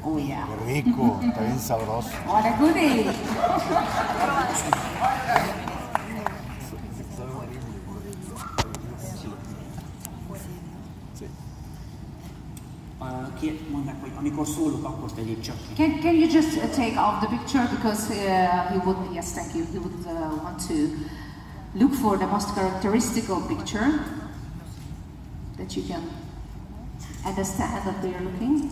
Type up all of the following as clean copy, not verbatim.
Oh yeah. Qué rico, está bien sabroso. What a goodie. Mondták, hogy amikor szólok, akkor tegyék csak ki. Can you just take off the picture because he would, yes, thank you. He would want to look for the most characteristical picture that you can understand that they are looking.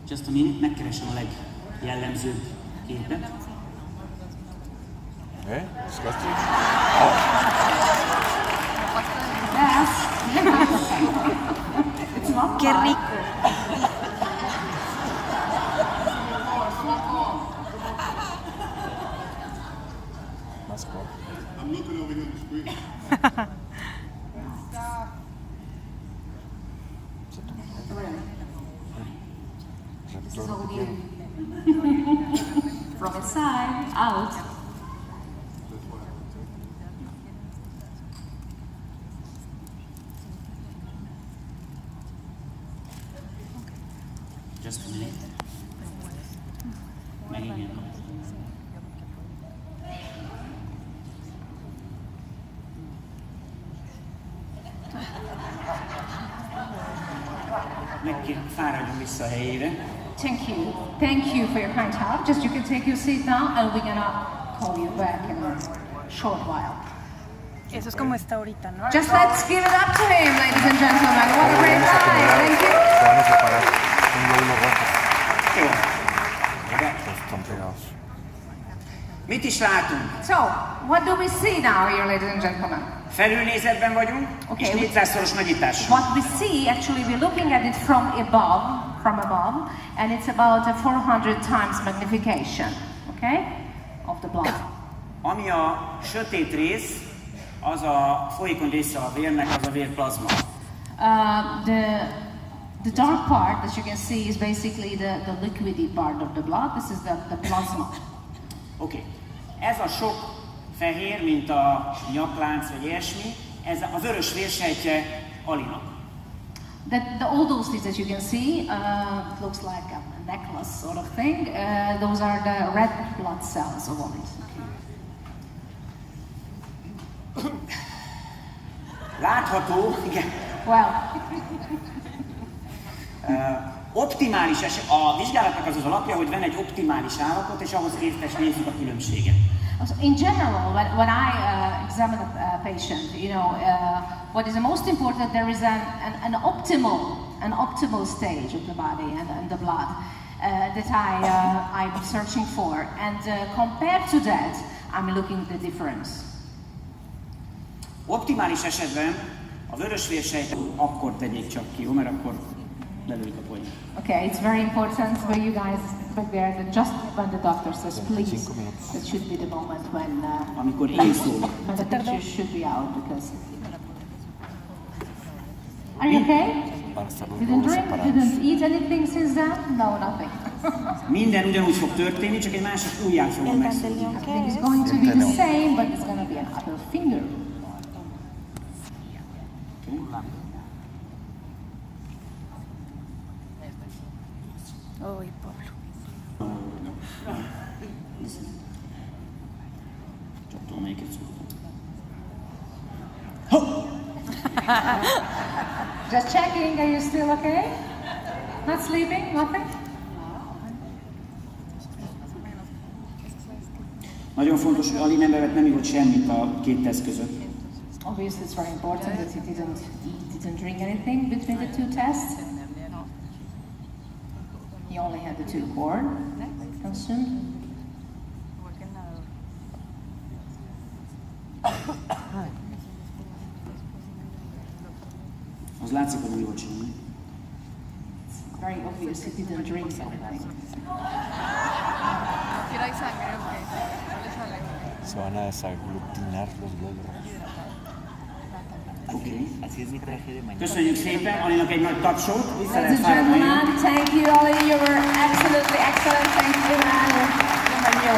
Just a minute, megkeresem a legjellemzőbb képet. ¿Eh? ¿Disgusting? Yes. It's not Qué bad. rico. Más corto. I'm looking over here on the screen. This is all you. From inside, out. Just a minute. Megint. Fáradjon vissza a helyére. Thank you. Thank you for your kind help. Just you can take your seat now and we're gonna call you back in a short while. Eso es como está ahorita, ¿no? Just let's give it up to him, ladies and gentlemen. What a great night. Thank you. Se van a separar. Tengo uno rojo. Jó. Están pegados. Mit is látunk? So, what do we see now here, ladies and gentlemen? Felülnézetben vagyunk, Okay. és 400-szoros nagyítás. What we see, actually, we're looking at it from above, and it's about a 400 times magnification, okay, of the blood. Ami a sötét rész, az a folyékony része a vérnek, az a vérplazma. The dark part that you can see is basically the liquidy part of the blood. This is the plasma. Oké. Ez a sok fehér, mint a nyaklánc vagy ilyesmi, ez a vörös vérsejtje Alinak. All those things that you can see looks like a necklace sort of thing. Those are the red blood cells of Olis. Látható, igen, Well, optimális a vizsgálatnak az alapja, hogy van egy optimális állapot, és ahhoz képest nézzük a különbséget. so in general, when I examine a patient, what is the most important? There is an optimal stage of the body and the blood that I'm searching for, and compared to that, I'm looking at the difference. Optimális esetben a vörös vérsejt akkor tegyék csak ki, jó, mert akkor lelőjük a polyt. Okay, it's very important for you guys prepare that just when the doctor says please, that should be the moment when Amikor én szólok. when the picture should be out because. Are you okay? Van a estar los Didn't globos drink? separados. Didn't eat anything since then? No, nothing. Minden ugyanúgy fog történni, csak egy másik ujját fogom El megszólni. dandelion, ¿qué Everything is es? going to be the same, but it's going to be another finger. Uy, Pablo. Csak tudom melyiket szóltam. Just checking, are you still okay? Not sleeping? Nothing? Nagyon fontos, hogy Ali nem evett, nem ivott semmit a két teszt között. Obviously, it's very important that he didn't eat, didn't drink anything between the two tests. He only had the two corn consumed. Az látszik, hogy mi volt csinálni. Very obvious he didn't drink anything. ¿Quiere sangre o qué? ¿No le sale? Se van a desaglutinar los globos. Oké. Así es mi traje de mañana. Köszönjük szépen, Alinak egy nagy tapsot. Vissza Ladies lehet and fáradni. gentlemen, thank you, Ollie. You were absolutely excellent. Thank you, man. Thank you.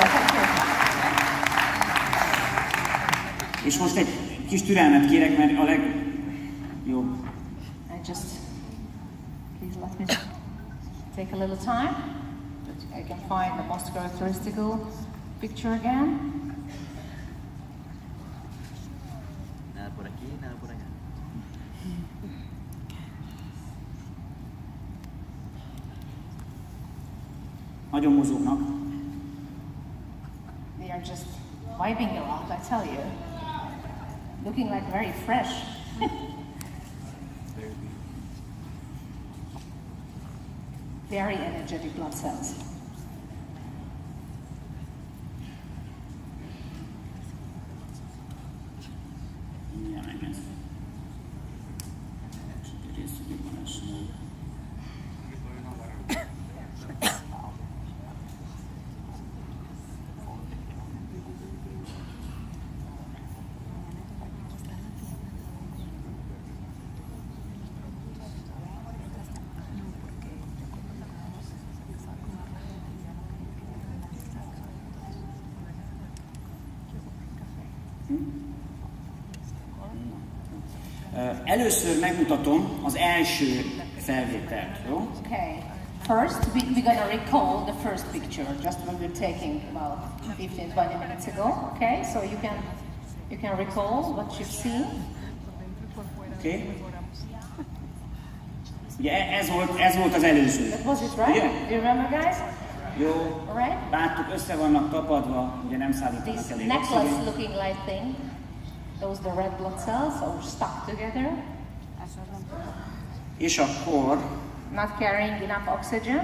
És most egy kis türelmet kérek, mert a legjobb. I just Please let me take a little time. I can find the most characteristical picture again. Nada por aquí, nada por allá. Nagyon mozognak. They are just vibing around, I tell you. Looking like very fresh. Very energetic blood cells. Mindjárt megnéz. Rész, hogy van eső. Először megmutatom az első felvételt, jó? Okay. First, we're gonna recall the first picture, just what we were taking about 15-20 minutes ago. Okay, so you can recall what you've seen. Oké? Okay. Ugye ez volt az előző. That was it, right? Ugye? Do you remember, guys? Jó. Right? Láttuk, össze vannak tapadva, ugye nem szállítanak This elég necklace oxigént. looking like thing, those the red blood cells are stuck together, És akkor not carrying enough oxygen.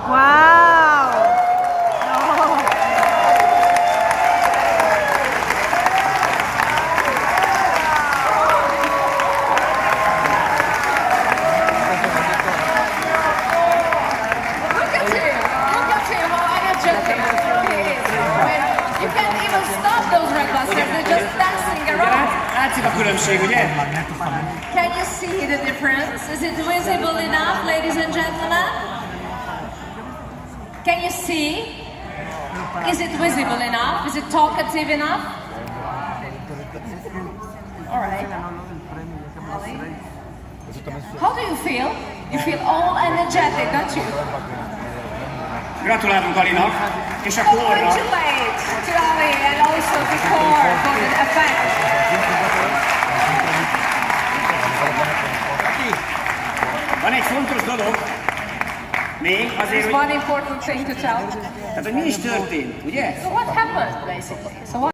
¡Wow! Look at him! Look at him! How energetic he is! I mean, you can't even stop those red blood cells. They're just dancing ugye around. látszik a különbség, ugye? Can you see the difference? Is it visible enough, ladies and gentlemen? Can you see? Is it visible enough? Is it talkative enough? All right. Ollie? How do you feel? You feel all energetic, don't you? Gratulálunk Alinak, és a kórra. Congratulate to Ali and also to Core for the effect. Van egy fontos dolog, még azért, There's hogy, one important thing to tell. tehát, hogy mi is történt, ugye? So what happened, basically? So what